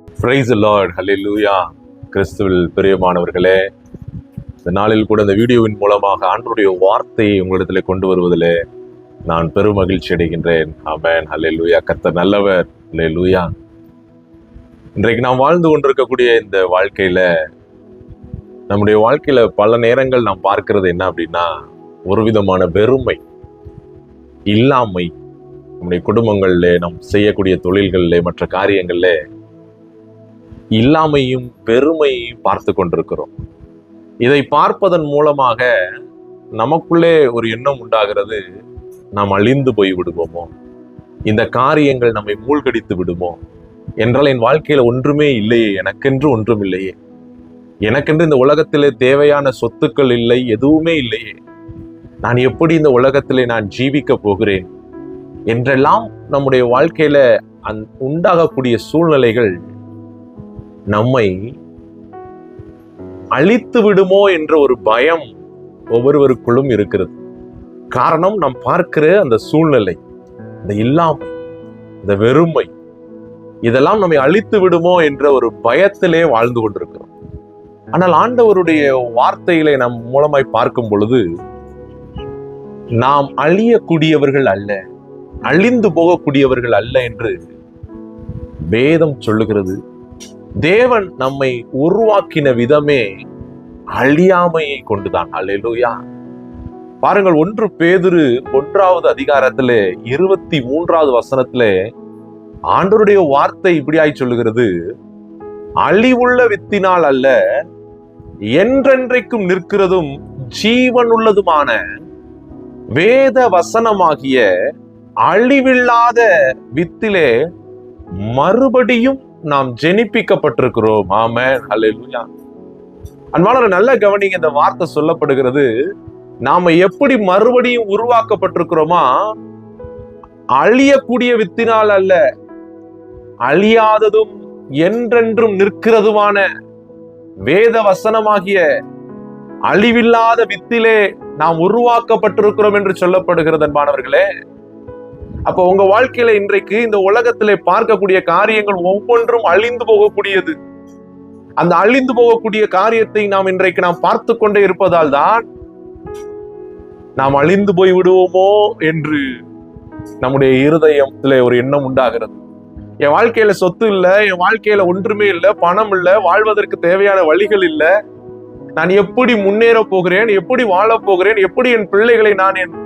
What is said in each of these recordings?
Price the Lord, ஹல்லேலூயா. கிறிஸ்துவில் பிரியமானவர்களே, இந்த நாளில் கூட இந்த வீடியோவின் மூலமாக ஆண்டவருடைய வார்த்தையை உங்களிடத்தில் கொண்டு வருவதிலே நான் பெரும் மகிழ்ச்சி அடைகின்றேன். ஆமென், ஹல்லேலூயா. கர்த்தர் நல்லவர், ஹல்லேலூயா. இன்றைக்கு நாம் வாழ்ந்து கொண்டிருக்கக்கூடிய இந்த வாழ்க்கையில, நம்முடைய வாழ்க்கையில பல நேரங்கள் நாம் பார்க்கிறது என்ன அப்படின்னா, ஒரு விதமான வெறுமை, இல்லாமை. நம்முடைய குடும்பங்கள்ல, நாம் செய்யக்கூடிய தொழில்கள்ல, மற்ற காரியங்கள்ல இல்லாமையும் பெருமையும் பார்த்து கொண்டிருக்கிறோம். இதை பார்ப்பதன் மூலமாக நமக்குள்ளே ஒரு எண்ணம் உண்டாகிறது, நாம் அழிந்து போய் விடுவோமோ, இந்த காரியங்கள் நம்மை மூழ்கடித்து விடுமோ, என்றால் என் வாழ்க்கையில ஒன்றுமே இல்லையே, எனக்கென்று ஒன்றும் இல்லையே, எனக்கென்று இந்த உலகத்திலே தேவையான சொத்துக்கள் இல்லை, எதுவுமே இல்லையே, நான் எப்படி இந்த உலகத்திலே நான் ஜீவிக்க போகிறேன் என்றெல்லாம் நம்முடைய வாழ்க்கையில உண்டாகக்கூடிய சூழ்நிலைகள் நம்மை அழித்து விடுமோ என்ற ஒரு பயம் ஒவ்வொருவருக்குள்ளும் இருக்கிறது. காரணம், நாம் பார்க்கிற அந்த சூழ்நிலை, இந்த இல்லாமை, இந்த வெறுமை, இதெல்லாம் நம்மை அழித்து விடுமோ என்ற ஒரு பயத்திலே வாழ்ந்து கொண்டிருக்கிறோம். ஆனால் ஆண்டவருடைய வார்த்தைகளை நம் மூலமாய் பார்க்கும் பொழுது, நாம் அழியக்கூடியவர்கள் அல்ல, அழிந்து போகக்கூடியவர்கள் அல்ல என்று வேதம் சொல்லுகிறது. தேவன் நம்மை உருவாக்கின விதமே அழியாமையை கொண்டுதான். அல்லேலூயா. பாருங்கள், 1 பேதுரு 1வது அதிகாரத்திலே 23வது வசனத்திலே ஆண்டவருடைய வார்த்தை இப்படியாய் சொல்லுகிறது, அழிவுள்ள வித்தினால் அல்ல, என்றென்றைக்கும் நிற்கிறதும் ஜீவனுள்ளதுமான வேத வசனமாகிய அழிவில்லாத வித்திலே மறுபடியும் நாம் ஜெனிப்பிக்கப்பட்டிருக்கிறோம். ஆமென், ஹல்லேலூயா. அன்பான நல்ல கவனிங்க, இந்த வார்த்தை சொல்லப்படுகிறது, நாம எப்படி மறுபடியும் உருவாக்கப்பட்டிருக்கிறோமா, அழியக்கூடிய வித்தினால் அல்ல, அழியாததும் என்றென்றும் நிற்கிறதுமான வேத வசனமாகிய அழிவில்லாத வித்திலே நாம் உருவாக்கப்பட்டிருக்கிறோம் என்று சொல்லப்படுகிறது. அன்பானவர்களே, அப்போ உங்க வாழ்க்கையில இன்றைக்கு இந்த உலகத்திலே பார்க்கக்கூடிய காரியங்கள் ஒவ்வொன்றும் அழிந்து போகக்கூடியது. அந்த அழிந்து போகக்கூடிய காரியத்தை நாம் இன்றைக்கு பார்த்து கொண்டே இருப்பதால் தான் நாம் அழிந்து போய் விடுவோமோ என்று நம்முடைய இருதயத்திலே ஒரு எண்ணம் உண்டாகிறது. என் வாழ்க்கையில சொத்து இல்லை, என் வாழ்க்கையில ஒன்றுமே இல்லை, பணம் இல்லை, வாழ்வதற்கு தேவையான வழிகள் இல்லை, நான் எப்படி முன்னேற போகிறேன், எப்படி வாழ போகிறேன், எப்படி என் பிள்ளைகளை நான்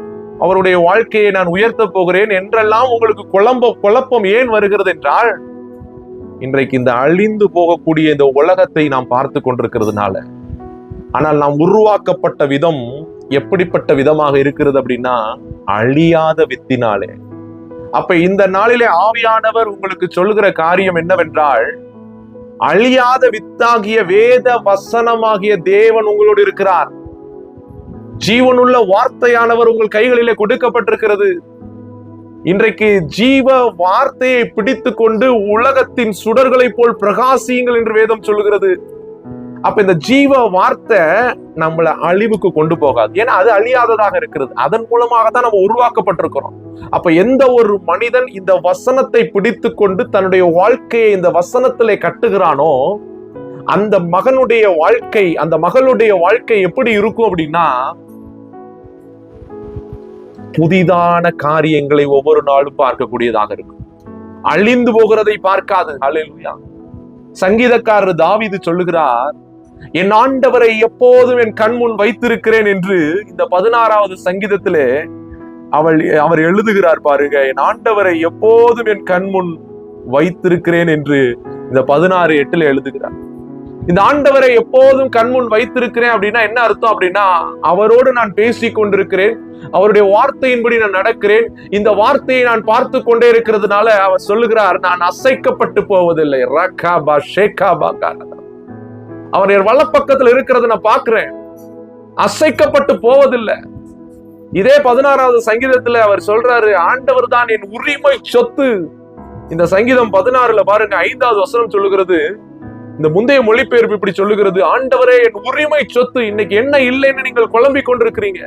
அவருடைய வாழ்க்கையை நான் உயர்த்த போகிறேன் என்றெல்லாம் உங்களுக்கு குழப்பம் ஏன் வருகிறது என்றால், இன்றைக்கு இந்த அழிந்து போகக்கூடிய இந்த உலகத்தை நாம் பார்த்து கொண்டிருக்கிறதுனால. ஆனால் நாம் உருவாக்கப்பட்ட விதம் எப்படிப்பட்ட விதமாக இருக்கிறது அப்படின்னா, அழியாத வித்தினாலே. அப்ப இந்த நாளிலே ஆவியானவர் உங்களுக்கு சொல்லுகிற காரியம் என்னவென்றால், அழியாத வித்தாகிய வேத வசனமாகிய தேவன் உங்களோடு இருக்கிறார். ஜீவனுள்ள வார்த்தையானவர் உங்கள் கைகளிலே கொடுக்கப்பட்டிருக்கிறது. இன்றைக்கு ஜீவ வார்த்தையை பிடித்து கொண்டு உலகத்தின் சுடர்களை போல் பிரகாசியுங்கள் என்று வேதம் சொல்லுகிறது. அப்ப இந்த ஜீவ வார்த்தை நம்மளை அழிவுக்கு கொண்டு போகாது, ஏன்னா அது அழியாததாக இருக்கிறது. அதன் மூலமாக தான் நம்ம உருவாக்கப்பட்டிருக்கிறோம். அப்ப எந்த ஒரு மனிதன் இந்த வசனத்தை பிடித்து கொண்டு தன்னுடைய வாழ்க்கையை இந்த வசனத்திலே கட்டுகிறானோ, அந்த மகனுடைய வாழ்க்கை, அந்த மகளுடைய வாழ்க்கை எப்படி இருக்கும் அப்படின்னா, புதிதான காரியங்களை ஒவ்வொரு நாளும் பார்க்கக்கூடியதாக இருக்கும். அழிந்து போகிறதை பார்க்காது. ஹல்லேலூயா. சங்கீதக்காரர் தாவீது சொல்லுகிறார், என் ஆண்டவரை எப்போதும் என் கண் முன் வைத்திருக்கிறேன் என்று இந்த 16வது சங்கீதத்திலே அவர் எழுதுகிறார். பாருங்க, என் ஆண்டவரை எப்போதும் என் கண் முன் வைத்திருக்கிறேன் என்று இந்த 16:8 எழுதுகிறார். இந்த ஆண்டவரை எப்போதும் கண்முன் வைத்திருக்கிறேன் அப்படின்னா என்ன அர்த்தம் அப்படின்னா, அவரோடு நான் பேசி கொண்டிருக்கிறேன், அவருடைய வார்த்தையின்படி நான் நடக்கிறேன், இந்த வார்த்தையை நான் பார்த்து கொண்டே இருக்கிறதுனால அவர் சொல்லுகிறார், நான் அசைக்கப்பட்டு போவதில்லை. அவர் என் வலப்பக்கத்தில் இருக்கிறத நான் பார்க்கிறேன், அசைக்கப்பட்டு போவதில்லை. இதே 16வது சங்கீதத்துல அவர் சொல்றாரு, ஆண்டவர் தான் என் உரிமை சொத்து. இந்த சங்கீதம் 16ல பாருங்க, 5வது வசனம் சொல்லுகிறது, இந்த முந்தைய மொழிபெயர்ப்பு இப்படி சொல்லுகிறது, ஆண்டவரே என் உரிமை சொத்து. இன்னைக்கு என்ன இல்லைன்னு நீங்கள் குழம்பிக் கொண்டிருக்கிறீங்க,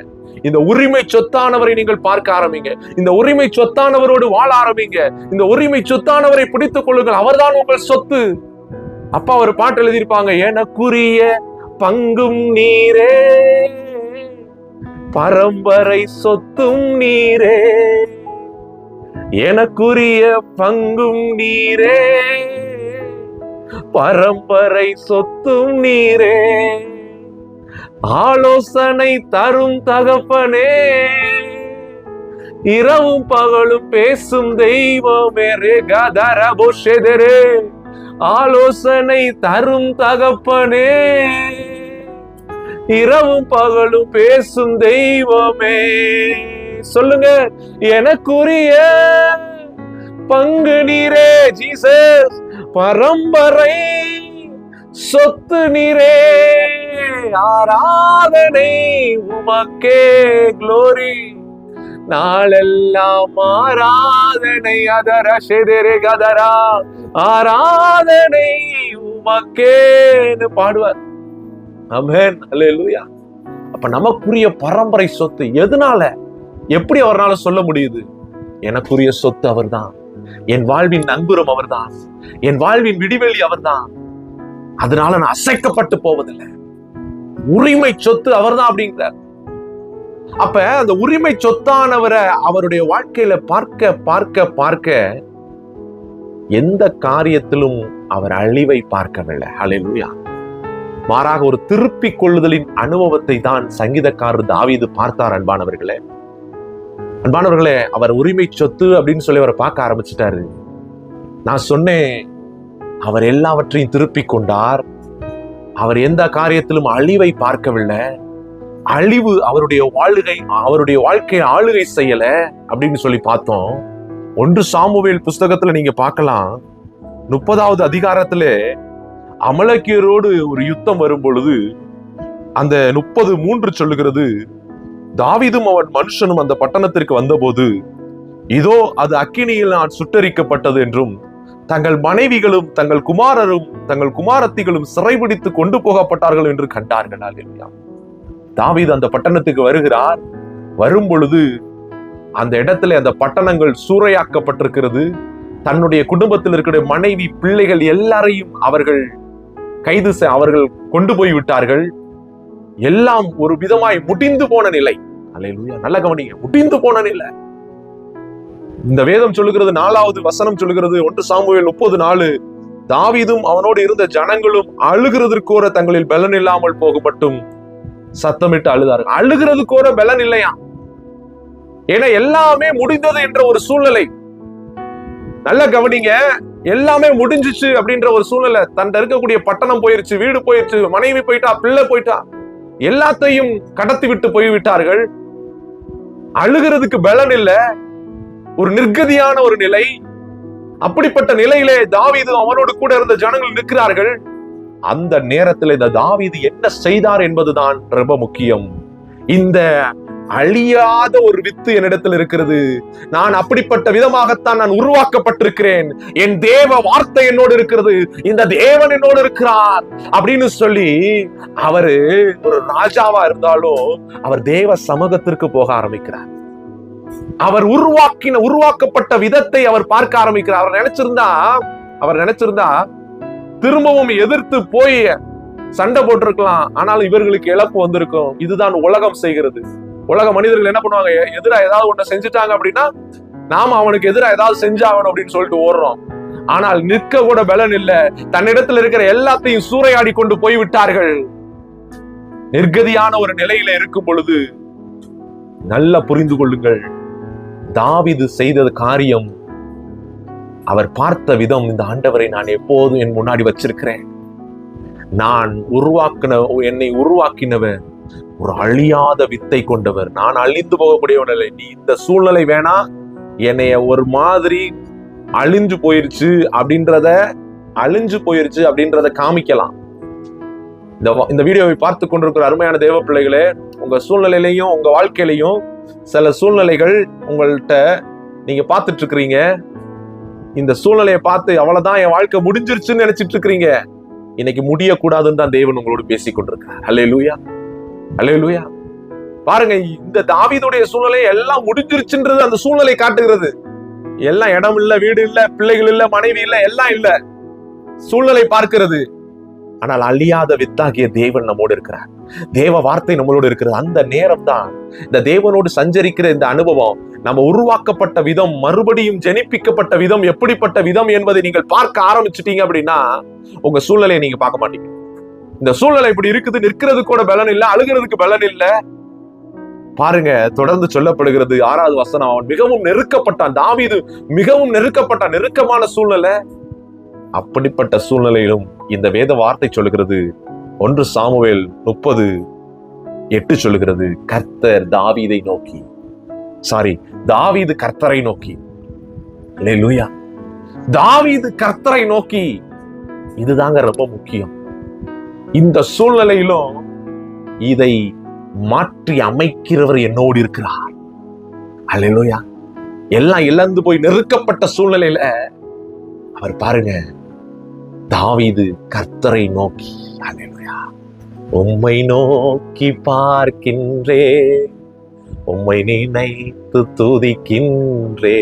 இந்த உரிமை சொத்தானவரை நீங்கள் பார்க்க ஆரம்பிங்க, இந்த உரிமை சொத்தானவரோடு வாழ ஆரம்பிங்க, இந்த உரிமை சொத்தானவரை பிடித்துக் கொள்ளுங்கள், அவர்தான் உங்கள் சொத்து. அப்பா ஒரு பாட்டு எழுதியிருப்பாங்க, எனக்குரிய பங்கும் நீரே, பரம்பரை சொத்தும் நீரே, எனக்குரிய பங்கும் நீரே, பரம்பரை சொத்தும் நீரே, ஆலோசனை தரும் தகப்பனே, இரவும் பகலும் பேசும் தெய்வமே, ரே ஆலோசனை தரும் தகப்பனே, இரவும் பகலும் பேசும் தெய்வமே. சொல்லுங்க, எனக்குரிய பங்கு நீரே ஜீசஸ், பரம்பரை சொத்து நீரே, ஆராதனை உமக்கே, குளோரி நாளெல்லாம் ஆராதனை, அதர ஷெதரே கதரா, ஆராதனை உமக்கேன்னு பாடுவார். ஆமென், அல்லேலூயா. அப்ப நமக்குரிய பரம்பரை சொத்து எதனால, எப்படி அவரால சொல்ல முடியுது? எனக்குரிய சொத்து அவர்தான், என் வாழ்வின் நங்குரம் அவர்தான், என் வாழ்வின் விடிவெளி அவர்தான், அதனால நான் அசைக்கப்பட்டு போவதில்லை. உரிமை சொத்து அவர்தான் அப்படிங்கிறார். அப்ப அந்த உரிமை சொத்தானவரை அவருடைய வாழ்க்கையில பார்க்க பார்க்க பார்க்க எந்த காரியத்திலும் அவர் அழிவை பார்க்கவில்லை. ஹல்லேலூயா. மாறாக ஒரு திருப்பிக் கொள்ளுதலின் அனுபவத்தை தான் சங்கீதக்காரர் தாவீது பார்த்தார். அன்பானவர்களே, அன்பானவர்களே, அவர் உரிமை சொத்து அப்படின்னு சொல்லி அவரை பார்க்க ஆரம்பிச்சிட்டாரு. நான் சொன்னேன், அவர் எல்லாவற்றையும் திருப்பிக் கொண்டார். அவர் எந்த காரியத்திலும் அழிவை பார்க்கவில்லை. அழிவு அவருடைய வாழ்க்கையை ஆளுகை செய்யல அப்படின்னு சொல்லி பார்த்தோம். 1 சாமுவேல் புஸ்தகத்துல நீங்க பார்க்கலாம், 30வது அதிகாரத்துல அமலேக்கியரோடு ஒரு யுத்தம் வரும் பொழுது அந்த 30:3 சொல்லுகிறது, தாவீதும் அவன் மனுஷனும் அந்த பட்டணத்திற்கு வந்தபோது இதோ அது அக்கினியில் சுட்டரிக்கப்பட்டது என்றும் தங்கள் மனைவிகளும் தங்கள் குமாரரும் தங்கள் குமாரத்திகளும் சிறைபிடித்து கொண்டு போகப்பட்டார்கள் என்று கண்டார்கள். அல்லேலூயா. தாவீது அந்த பட்டணத்துக்கு வருகிறார். வரும் பொழுது அந்த இடத்துல அந்த பட்டணங்கள் சூறையாக்கப்பட்டிருக்கிறது. தன்னுடைய குடும்பத்தில் இருக்கிற மனைவி பிள்ளைகள் எல்லாரையும் அவர்கள் அவர்கள் கொண்டு போய் விட்டார்கள். எல்லாம் ஒரு விதமாய் முடிந்து போன நிலை. அல்லேலூயா. நல்ல கவனிங்க, முடிந்து போன நிலை. இந்த வேதம் சொல்லுகிறது, 4வது வசனம் சொல்லுகிறது, 1 சாமுவேல் 30:4, தாவீதும் அவனோடு இருந்த ஜனங்களும் அழுகிறதற்கோர தங்களில் பலன் இல்லாமல் போகப்பட்டும் சத்தமிட்டு அழுதார்கள். அழுகிறதுக்கோர பலன் இல்லையா? ஏன்னா எல்லாமே முடிந்தது என்ற ஒரு சூழ்நிலை. நல்ல கவனிங்க, எல்லாமே முடிஞ்சிச்சு அப்படின்ற ஒரு சூழ்நிலை. தன் இருக்கக்கூடிய பட்டணம் போயிருச்சு, வீடு போயிருச்சு, மனைவி போயிட்டா, பிள்ளை போயிட்டா, எல்லாத்தையும் கடத்தி விட்டு போய்விட்டார்கள். அழுகிறதுக்கு பலன் இல்ல, ஒரு நிர்கதியான ஒரு நிலை. அப்படிப்பட்ட நிலையிலே தாவீது அவனோடு கூட இருந்த ஜனங்கள் நிற்கிறார்கள். அந்த நேரத்தில் இந்த தாவீது என்ன செய்தார் என்பதுதான் ரொம்ப முக்கியம். இந்த அழியாத ஒரு வித்து என்னிடத்தில் இருக்கிறது, நான் அப்படிப்பட்ட விதமாகத்தான் நான் உருவாக்கப்பட்டிருக்கிறேன், என் தேவ வார்த்தை என்னோடு இருக்கிறது, இந்த தேவன் என்னோடு இருக்கிறார் அப்படின்னு சொல்லி அவரு ஒரு ராஜாவா இருந்தாலும் அவர் தேவ சமூகத்திற்கு போக ஆரம்பிக்கிறார். அவர் உருவாக்கப்பட்ட விதத்தை அவர் பார்க்க ஆரம்பிக்கிறார். அவர் நினைச்சிருந்தா திரும்பவும் எதிர்த்து போய் சண்டை போட்டிருக்கலாம். ஆனால் இவர்களுக்கு இழப்பு வந்திருக்கும். இதுதான் உலகம் செய்கிறது. உலக மனிதர்கள் என்ன பண்ணுவாங்க, எதிராக ஏதாவது ஒண்ணு செஞ்சுட்டாங்க அப்படின்னா நாம அவனுக்கு எதிராக ஏதாவது செஞ்சாகணும் அப்படின்னு சொல்லிட்டு ஓடுறோம். ஆனால் நிற்க கூட பலன் இல்ல, தன்னிடத்தில் இருக்கிற எல்லாத்தையும் சூறையாடி கொண்டு போய் விட்டார்கள். நிர்கதியான ஒரு நிலையில இருக்கும் பொழுது நல்லா புரிந்து கொள்ளுங்கள், தாவீது செய்த காரியம், அவர் பார்த்த விதம், இந்த ஆண்டவரை நான் எப்போதும் என் முன்னாடி வச்சிருக்கிறேன், நான் என்னை உருவாக்கினவர் ஒரு அழியாத வித்தை கொண்டவர், நான் அழிந்து போகக்கூடியவன் இல்லை. நீ இந்த சூழ்நிலை வேணா, என்னைய ஒரு மாதிரி அழிஞ்சு போயிருச்சு அப்படின்றத காமிக்கலாம். இந்த வீடியோவை பார்த்து கொண்டிருக்கிற அருமையான தேவ பிள்ளைகளே, உங்க சூழ்நிலையிலையும் உங்க வாழ்க்கையிலையும் சில சூழ்நிலைகள் உங்கள்கிட்ட நீங்க பார்த்துட்டு இருக்கிறீங்க. இந்த சூழ்நிலையை பார்த்து அவ்வளவுதான் என் வாழ்க்கை முடிஞ்சிருச்சுன்னு நினைச்சிட்டு இருக்கிறீங்க. இன்னைக்கு முடியக்கூடாதுன்னு தான் தேவன் உங்களோடு பேசிக் கொண்டிருக்கிறார். அல்லேலூயா, அல்லேலூயா. பாருங்க, இந்த தாவீதுடைய சூழ்நிலை எல்லாம் முடிஞ்சிருச்சுன்றது அந்த சூழ்நிலை காட்டுகிறது. எல்லாம் இடம் இல்ல, வீடு இல்ல, பிள்ளைகள் இல்ல, மனைவி இல்ல, எல்லாம் இல்ல. சூழ்நிலை பார்க்கிறது. ஆனால் அழியாத வித்தாகிய தேவன் நம்மோடு இருக்கிறார். தேவ வார்த்தை நம்மளோடு இருக்கிறது. அந்த நேரம் தான் இந்த தேவனோடு சஞ்சரிக்கிற இந்த அனுபவம், நம்ம உருவாக்கப்பட்ட விதம், மறுபடியும் ஜெனிப்பிக்கப்பட்ட விதம் எப்படிப்பட்ட விதம் என்பதை நீங்கள் பார்க்க ஆரம்பிச்சிட்டீங்க அப்படின்னா உங்க சூழ்நிலையை நீங்க பார்க்க மாட்டீங்க. இந்த சூழ்நிலை இப்படி இருக்குது, நிற்கிறது கூட பலன் இல்லை, அழுகிறதுக்கு பலன் இல்லை. பாருங்க, தொடர்ந்து சொல்லப்படுகிறது 6வது வசனம், அவன் மிகவும் நெருக்கப்பட்டான். தாவீது மிகவும் நெருக்கப்பட்டான். நெருக்கமான சூழ்நிலை. அப்படிப்பட்ட சூழ்நிலையிலும் இந்த வேத வார்த்தை சொல்லுகிறது, 1 சாமுவேல் 30:8 சொல்லுகிறது, கர்த்தர் தாவீதை நோக்கி, தாவீது கர்த்தரை நோக்கி, அல்லேலூயா, தாவீது கர்த்தரை நோக்கி. இதுதாங்க ரொம்ப முக்கியம். இந்த சூழ்நிலையிலும் இதை மாற்றி அமைக்கிறவர் என்னோடு இருக்கிறார். அல்லேலூயா. எல்லாம் இழந்து போய் நெருக்கப்பட்ட சூழ்நிலையில அவர் பாருங்க, தாவீது கர்த்தரை நோக்கி, அல்லேலூயா, உம்மை நோக்கி பார்க்கின்றே, உம்மை நினைத்து துதிக்கின்றே,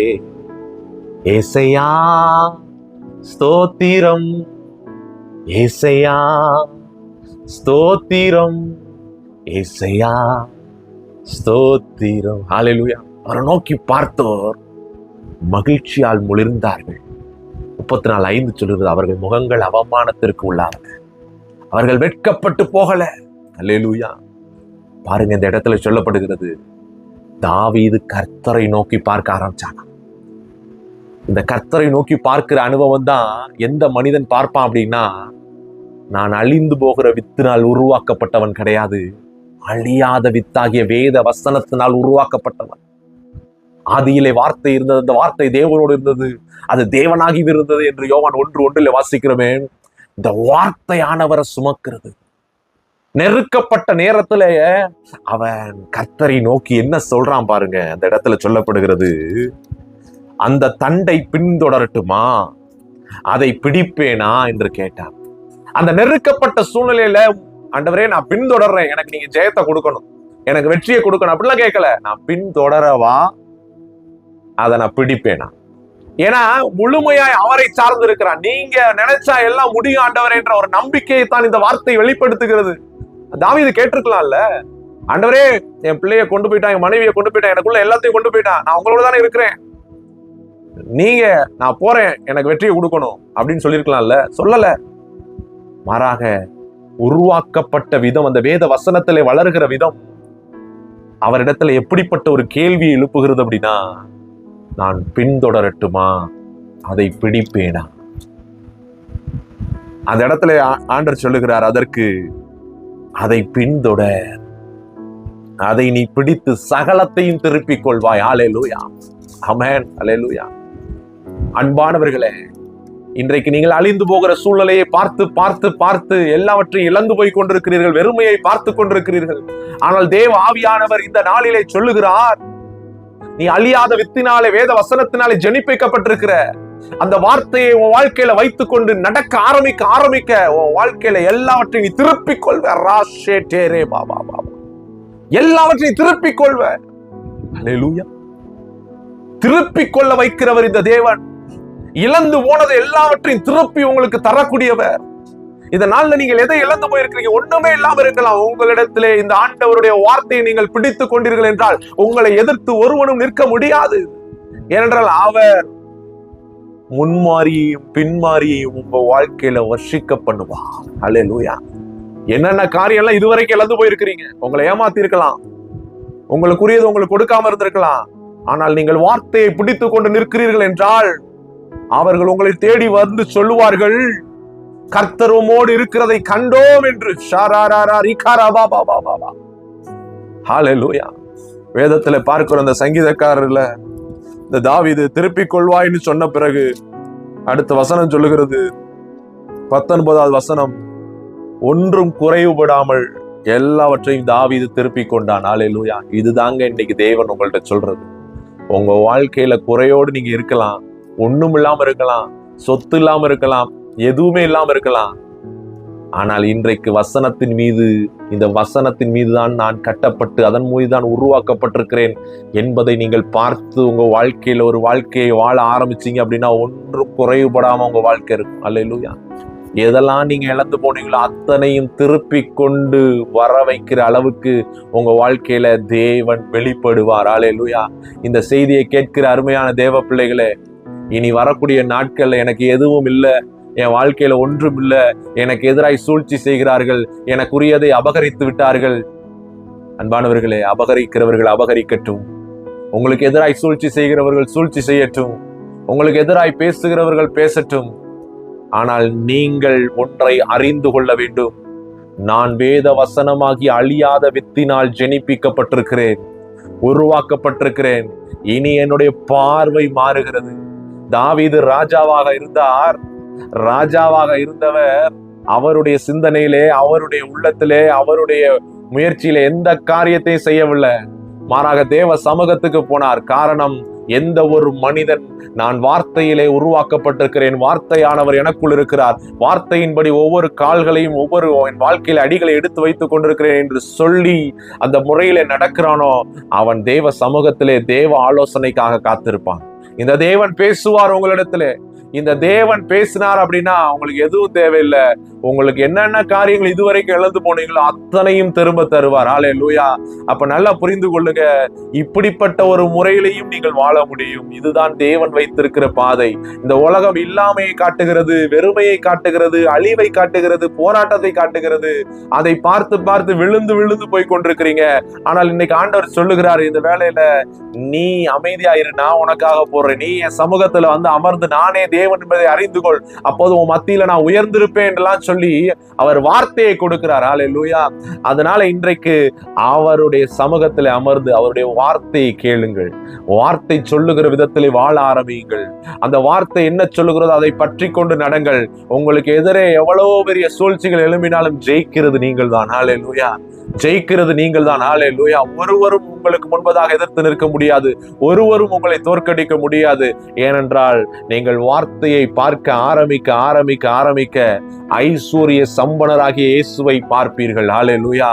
ஏசையா ஸ்தோத்திரம், ஏசையா ஸ்தோத்திரம், ஏசையா ஸ்தோத்திரம். அல்லேலூயா. அவரை நோக்கி பார்த்தோர் மகிழ்ச்சியால் முளிர்ந்தார்கள். 34:5 சொல்லுறது, அவர்கள் முகங்கள் அவமானத்திற்கு உள்ளார்கள், அவர்கள் வெட்கப்பட்டு போகல. அல்லேலூயா. பாருங்க, இந்த இடத்துல சொல்லப்படுகிறது, தாவீது கர்த்தரை நோக்கி பார்க்க ஆரம்பிச்சாங்க. இந்த கர்த்தரை நோக்கி பார்க்கிற அனுபவம் தான் எந்த மனிதன் பார்ப்பான் அப்படின்னா, நான் அழிந்து போகிற வித்தினால் உருவாக்கப்பட்டவன் கிடையாது, அழியாத வித்தாகிய வேத வசனத்தினால் உருவாக்கப்பட்டவன். ஆதியிலே வார்த்தை இருந்தது, அந்த வார்த்தை தேவனோடு இருந்தது, அது தேவனாகி இருந்தது என்று யோவான் 1:1 வாசிக்கிறோமே. இந்த வார்த்தையானவரை சுமக்கிறது. நெருக்கப்பட்ட நேரத்துல அவன் கர்த்தரை நோக்கி என்ன சொல்றான் பாருங்க. அந்த இடத்துல சொல்லப்படுகிறது, அந்த தண்டை பின்தொடரட்டுமா, அதை பிடிப்பேனா என்று கேட்டான். அந்த நெருக்கப்பட்ட சூழ்நிலையில, ஆண்டவரே நான் பின்தொடர்றேன், எனக்கு நீங்க ஜெயத்தை கொடுக்கணும், எனக்கு வெற்றியை கொடுக்கணும் அப்படிலாம் கேட்கல. நான் பின்தொடரவா, அதை நான் பிடிப்பேனா. ஏன்னா முழுமையாய் அவரை சார்ந்து இருக்கிறான். நீங்க நினைச்சா எல்லாம் முடியும் ஆண்டவரே என்ற ஒரு நம்பிக்கையை தான் இந்த வார்த்தை வெளிப்படுத்துகிறது. தாவீது கேட்டிருக்கலாம்ல, ஆண்டவரே என் பிள்ளைய கொண்டு போயிட்டான், என் மனைவியை கொண்டு போயிட்டான், எனக்குள்ள எல்லாத்தையும் கொண்டு போயிட்டான், நான் உங்களோட தானே இருக்கிறேன், நீங்க நான் போறேன், எனக்கு வெற்றியை கொடுக்கணும் அப்படின்னு சொல்லியிருக்கலாம்ல. சொல்லல. மாறாக உருவாக்கப்பட்ட விதம், அந்த வேத வசனத்திலே வளர்கிற விதம் அவரிடத்துல எப்படிப்பட்ட ஒரு கேள்வி எழுப்புகிறது அப்படின்னா, நான் பின்தொடரட்டுமா, அதை பிடிப்பேனா. அந்த இடத்துல ஆண்டவர் சொல்லுகிறார், அதற்கு அதை பின்தொடர், அதை நீ பிடித்து சகலத்தையும் திருப்பிக் கொள்வாய். அல்லேலூயா, ஆமென், அல்லேலூயா. அன்பானவர்களே, இன்றைக்கு நீங்கள் அழிந்து போகிற சூழ்நிலையை பார்த்து பார்த்து பார்த்து எல்லாவற்றையும் இழந்து போய் கொண்டிருக்கிறீர்கள், வெறுமையை பார்த்து கொண்டிருக்கிறீர்கள். ஆனால் தேவ ஆவியானவர் இந்த நாளிலே சொல்லுகிறார், நீ அழியாத வித்தினாலே, வேத வசனத்தினாலே ஜெனிப்பிக்கப்பட்டிருக்கிற அந்த வார்த்தையை உன் வாழ்க்கையில வைத்துக் கொண்டு நடக்க ஆரம்பிக்க உன் வாழ்க்கையில எல்லாவற்றையும் நீ திருப்பிக் கொள்வ. எல்லாவற்றையும் திருப்பிக் கொள்வ. அல்லேலூயா. திருப்பிக் கொள்ள வைக்கிறவர் இந்த தேவன். இழந்து போனது எல்லாவற்றையும் திருப்பி உங்களுக்கு தரக்கூடியவர். இந்த நாள்ல நீங்கள் எதை இழந்து போயிருக்கிறீங்க? ஒண்ணுமே இல்லாம இருக்கலாம். உங்களிடத்திலே இந்த ஆண்டவருடைய வார்த்தையை நீங்கள் பிடித்துக் கொண்டீர்கள் என்றால் உங்களை எதிர்த்து ஒருவனும் நிற்க முடியாது. ஏனென்றால் அவர் முன்மாறியையும் பின்மாறியையும் உங்க வாழ்க்கையில வர்ஷிக்க பண்ணுவார். அல்லேலூயா. என்னென்ன காரியம்லாம் இதுவரைக்கும் இழந்து போயிருக்கிறீங்க. உங்களை ஏமாத்தி இருக்கலாம், உங்களுக்குரியது உங்களுக்கு கொடுக்காம இருந்திருக்கலாம். ஆனால் நீங்கள் வார்த்தையை பிடித்துக் கொண்டு நிற்கிறீர்கள் என்றால் அவர்கள் உங்களை தேடி வந்து சொல்லுவார்கள், கர்த்தர் உம்மோடு இருக்கிறதை கண்டோம் என்று. ஹல்லேலூயா. வேதத்துல பார்க்கிற அந்த சங்கீதக்காரர்ல இந்த தாவீது திருப்பிக் கொள்வாய்ன்னு சொன்ன பிறகு அடுத்த வசனம் சொல்லுகிறது, 19வது வசனம், ஒன்றும் குறைவுபடாமல் எல்லாவற்றையும் தாவீது திருப்பிக் கொண்டான். ஹல்லேலூயா. இதுதாங்க இன்னைக்கு தேவன் உங்கள்ட்ட சொல்றது. உங்க வாழ்க்கையில குறையோடு நீங்க இருக்கலாம், ஒண்ணும் இல்லாம இருக்கலாம், சொத்து இல்லாம இருக்கலாம், எதுவுமே இல்லாம இருக்கலாம். ஆனால் இன்றைக்கு வசனத்தின் மீது, இந்த வசனத்தின் மீதுதான் நான் கட்டப்பட்டு அதன் மீதுதான் உருவாக்கப்பட்டிருக்கிறேன் என்பதை நீங்கள் பார்த்து உங்க வாழ்க்கையில ஒரு வாழ்க்கையை வாழ ஆரம்பிச்சீங்க அப்படின்னா ஒன்றும் குறைவுபடாம உங்க வாழ்க்கை இருக்கும். அல்லேலூயா. எதெல்லாம் நீங்க இழந்து போனீங்களோ அத்தனையும் திருப்பி கொண்டு வர வைக்கிற அளவுக்கு உங்க வாழ்க்கையில தேவன் வெளிப்படுவார். அல்லேலூயா. இந்த செய்தியை கேட்கிற அருமையான தேவ பிள்ளைகளே, இனி வரக்கூடிய நாட்கள்ல எனக்கு எதுவும் இல்லை, என் வாழ்க்கையில ஒன்றும் இல்லை, எனக்கு எதிராய் சூழ்ச்சி செய்கிறார்கள், எனக்குரியதை அபகரித்து விட்டார்கள். அன்பானவர்களே, அபகரிக்கிறவர்கள் அபகரிக்கட்டும், உங்களுக்கு எதிராய் சூழ்ச்சி செய்கிறவர்கள் சூழ்ச்சி செய்யட்டும், உங்களுக்கு எதிராய் பேசுகிறவர்கள் பேசட்டும். ஆனால் நீங்கள் ஒன்றை அறிந்து கொள்ள வேண்டும், நான் வேத வசனமாகி அழியாத வித்தினால் ஜெனிப்பிக்கப்பட்டிருக்கிறேன், உருவாக்கப்பட்டிருக்கிறேன். இனி என்னுடைய பார்வை மாறுகிறது. தாவீது ராஜாவாக இருந்தார். ராஜாவாக இருந்தவர் அவருடைய சிந்தனையிலே, அவருடைய உள்ளத்திலே, அவருடைய முயற்சியிலே எந்த காரியத்தையும் செய்யவில்லை. மாறாக தேவ சமூகத்துக்கு போனார். காரணம், எந்த ஒரு மனிதன் நான் வார்த்தையிலே உருவாக்கப்பட்டிருக்கிறேன், வார்த்தையானவர் எனக்குள் இருக்கிறார், வார்த்தையின்படி ஒவ்வொரு கால்களையும் ஒவ்வொரு என் வாழ்க்கையில அடிகளை எடுத்து வைத்துக் கொண்டிருக்கிறேன் என்று சொல்லி அந்த முறையிலே நடக்கிறானோ, அவன் தேவ சமூகத்திலே தேவ ஆலோசனைக்காக காத்திருப்பான். இந்த தேவன் பேசுவார் உங்களிடத்திலே. இந்த தேவன் பேசினார் அப்படின்னா உங்களுக்கு எதுவும் தேவையில்லை. உங்களுக்கு என்னென்ன காரியங்கள் இதுவரைக்கும் இழந்து போனீங்களோ அத்தனையும் திரும்ப தருவார். அல்லேலூயா. அப்ப நல்லா புரிந்து கொள்ளுங்க, இப்படிப்பட்ட ஒரு முறையிலையும் நீங்கள் வாழ முடியும். இதுதான் தேவன் வைத்திருக்கிற பாதை. இந்த உலகம் இல்லாமையை காட்டுகிறது, வெறுமையை காட்டுகிறது, அழிவை காட்டுகிறது, போராட்டத்தை காட்டுகிறது. அதை பார்த்து பார்த்து விழுந்து விழுந்து போய் கொண்டிருக்கிறீங்க. ஆனால் இன்னைக்கு ஆண்டவர் சொல்லுகிறார், இந்த வேளையில நீ அமைதியாயிரு, நான் உனக்காக போறேன், நீ என் சமூகத்துல வந்து அமர்ந்து நானே தேவன் என்பதை அறிந்து கொள், அப்போது உன் மத்தியில நான் உயர்ந்திருப்பேன் என்றெல்லாம் சொல்லி அவர் வார்த்தையை கொடுக்கிறார். அல்லேலூயா. அதனால இன்றைக்கு அவருடைய சமூகத்தில் அமர்ந்து அவருடைய வார்த்தையை கேளுங்கள். வார்த்தை சொல்லுகிற விதத்திலே வாழ ஆரம்பியுங்கள். அந்த வார்த்தை என்ன சொல்லுகிறதோ அதை பற்றி கொண்டு நடங்கள். உங்களுக்கு எதிரே எவ்வளவு பெரிய சூழ்ச்சிகள் எழும்பினாலும் ஜெயிக்கிறது நீங்கள் தான். அல்லேலூயா. ஜெயிக்கிறது நீங்கள் தான். அல்லேலூயா. ஒருவரும் உங்களுக்கு முன்பதாக எதிர்த்து நிற்க முடியாது, ஒருவரும் உங்களை தோற்கடிக்க முடியாது. ஏனென்றால் நீங்கள் வார்த்தையை பார்க்க ஆரம்பிக்க ஆரம்பிக்க ஆரம்பிக்க ஐஸ்வர்ய சம்பனராகிய இயேசுவை பார்ப்பீர்கள். அல்லேலூயா.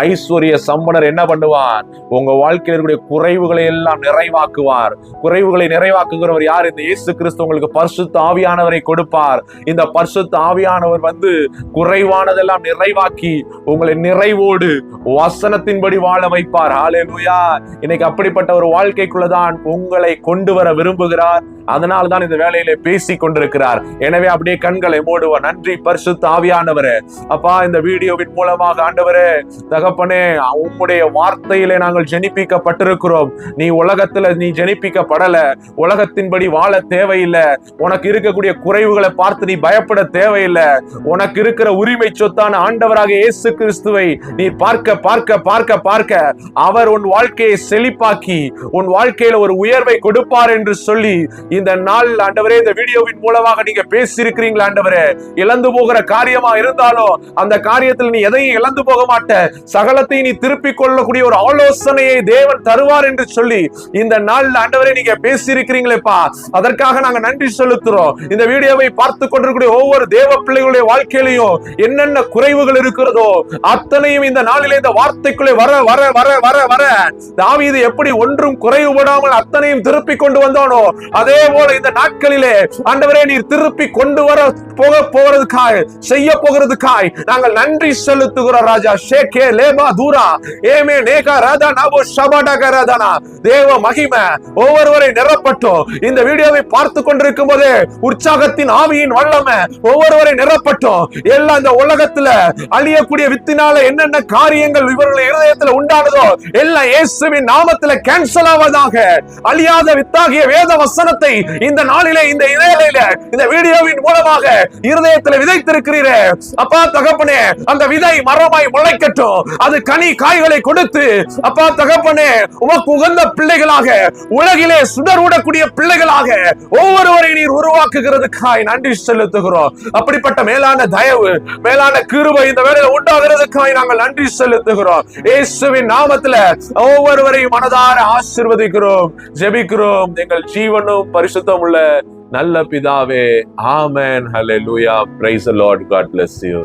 ஐஸ்வர்ய சம்பனர் என்ன பண்ணுவார்? உங்க வாழ்க்கையில் இருக்கக்கூடிய குறைவுகளை எல்லாம் நிறைவாக்குவார். குறைவுகளை நிறைவாக்குகிறவர் யார்? இந்த இயேசு கிறிஸ்து உங்களுக்கு பரிசுத்த ஆவியானவரை கொடுப்பார். இந்த பரிசுத்த ஆவியானவர் வந்து குறைவானதெல்லாம் நிறைவாக்கி உங்களை நிறைவோடு வசனத்தின்படி வாழ வைப்பார். அல்லேலூயா. இன்னைக்கு அப்படிப்பட்ட ஒரு வாழ்க்கைக்குள்ளதான் உங்களை கொண்டு வர விரும்புகிறார். அதனால தான் இந்த வேலையிலே பேசி கொண்டிருக்கிறார். எனவே அப்படியே கண்களை மூடுவோம். நன்றி பரிசுத்த ஆவியானவரே. அப்பா, இந்த வீடியோவின் மூலமாக ஆண்டவரே, தகப்பனே, உம்முடைய வார்த்தையிலே நாங்கள் ஜெனிப்பிக்கப்பட்டிருக்கிறோம். நீ உலகத்துல நீ ஜெனிப்பிக்கப்படல, உலகத்தின்படி வாழ தேவையில்லை. உனக்கு இருக்கக்கூடிய குறைவுகளை பார்த்து நீ பயப்பட தேவையில்லை. உனக்கு இருக்கிற உரிமை சொத்தான ஆண்டவராக இயேசு கிறிஸ்துவை நீ பார்க்க பார்க்க பார்க்க பார்க்க அவர் உன் வாழ்க்கையை செழிப்பாக்கி உன் வாழ்க்கையில ஒரு உயர்வை கொடுப்பார் என்று சொல்லி இந்த நாள் ஆண்டவரே, இந்த வீடியோவின் மூலமாக நீங்க பேசியிருக்கிறீங்களா ஆண்டவரே? இழந்து போகிற காரியமா இருந்தாலும் அந்த காரியத்தில் நீ எதையும் இழந்து போக மாட்ட, சகலத்தையும் நீ திருப்பிக் கொள்ளக்கூடிய ஒரு ஆலோசனையை தேவன் தருவார் என்று சொல்லி இந்த நாள் ஆண்டவரே நீங்க பேசியிருக்கிறீங்களேப்பா, அதற்காக நாங்க நன்றி செலுத்துறோம். இந்த வீடியோவை பார்த்து கொண்டிருக்கிற ஒவ்வொரு தேவ பிள்ளைகளுடைய வாழ்க்கையிலையும் என்னென்ன குறைவுகள் இருக்கிறதோ அத்தனையும் இந்த நாளிலே இந்த வார்த்தைக்குள்ளே வர வர வர வர வர தாவீது எப்படி ஒன்றும் குறைவுபடாமல் அத்தனையும் திருப்பி கொண்டு வந்தானோ, அதே போல இந்த நாட்களிலே ஆண்டவரே நீர் திருப்பி கொண்டு வர போகிறதுக்காய், செய்ய போகிறதுக்காய் நாங்கள் நன்றி செலுத்துகிறோம் ராஜா. ஷேகே லேபா தூரா ஏமே நேகா ராதா நாபோ ஷபாடா கராதானா. தேவ மகிமை ஒவ்வொருவரை நிரப்பட்டும். இந்த வீடியோவை பார்த்து கொண்டிருக்கும் போது உற்சாகத்தின் ஆவியின் வல்லமை ஒவ்வொருவரை நிரப்பட்டும். எல்லாம் இந்த உலகத்துல அழியக்கூடிய வித்தினால என்னென்ன காரியங்கள் இவர்களுடைய இருதயத்துல உண்டானதோ எல்லாம் இயேசுவின் நாமத்துல கேன்சல் ஆவதாக. அழியாத வித்தாகிய வேத வசனத்தை இந்த நாளிலே இந்த இதயத்தில இந்த வீடியோவின் மூலமாக இருதயத்தில் விதைத்திருக்கிறீரே அப்பா தகப்பனே, அந்த விதை மரமாய் முளைக்கட்டும், அது கனி காய்களை கொடுத்து அப்பா தகப்பனே உமக்கு உகந்த பிள்ளைகளாக, உலகிலே சுடர்விடக்கூடிய பிள்ளைகளாக ஒவ்வொருவரை நீர் உருவாக்குகிறதுக்காய் நன்றி செலுத்துகிறோம். அப்படிப்பட்ட மேலான தயவு, மேலான கிருபை இந்த வேளையில உண்டாகிறதுக்காய் நாங்கள் நன்றி செலுத்துகிறோம். இயேசுவின் நாமத்துல ஒவ்வொருவரையும் மனதார ஆசீர்வதிக்கிறோம், ஜெபிக்கிறோம். எங்கள் ஜீவனும் பரிசுத்தம் உள்ள நல்ல பிதாவே. ஆமென். ஹல்லேலூயா. Praise the Lord. God bless you.